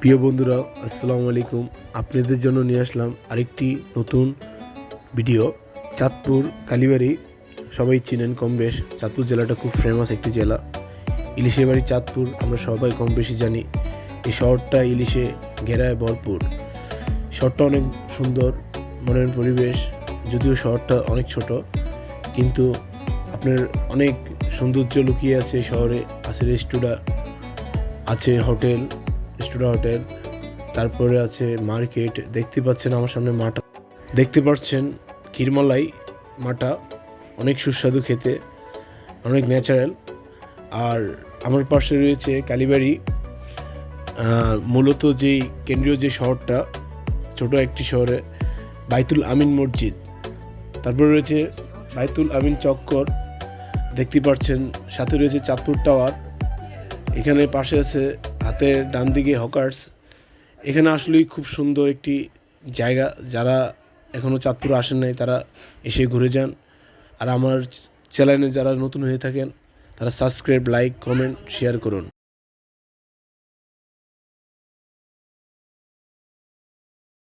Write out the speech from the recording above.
প্রিয় বন্ধুরা, আসসালামু আলাইকুম। আপনাদের জন্য নিয়ে আসলাম আরেকটি নতুন ভিডিও। চাঁদপুর কালীবাড়ি সবাই চিনেন কম বেশ। চাঁদপুর জেলাটা খুব ফেমাস একটি জেলা। ইলিশের বাড়ি চাঁদপুর আমরা সবাই কম বেশি জানি। এই শহরটা ইলিশে ঘেরায় ভরপুর। শহরটা অনেক সুন্দর, মনোরম পরিবেশ। যদিও শহরটা অনেক ছোট, কিন্তু আপনার অনেক সৌন্দর্য লুকিয়ে আছে এই শহরে। আছে রেস্টুরেন্ট, আছে হোটেল, হোটেল, তারপরে আছে মার্কেট। দেখতে পাচ্ছেন আমার সামনে মাটা, দেখতে পাচ্ছেন ক্ষীরমালাই মাটা, অনেক সুস্বাদু খেতে, অনেক ন্যাচারাল। আর আমার পাশে রয়েছে কালীবাড়ি, মূলত যেই কেন্দ্রীয় যে শহরটা, ছোট একটি শহরে বাইতুল আমিন মসজিদ, তারপরে রয়েছে বাইতুল আমিন চক্কর, দেখতে পাচ্ছেন। সাথে রয়েছে চাঁদপুর টাওয়ার। এখানে পাশে আছে হাতে ডান দিকে হকার্স। এখানে আসলেই খুব সুন্দর একটি জায়গা। যারা এখনও চাঁদপুর আসেন নাই তারা এসে ঘুরে যান। আর আমার চ্যানেলে যারা নতুন হয়ে থাকেন তারা সাবস্ক্রাইব, লাইক, কমেন্ট, শেয়ার করুন।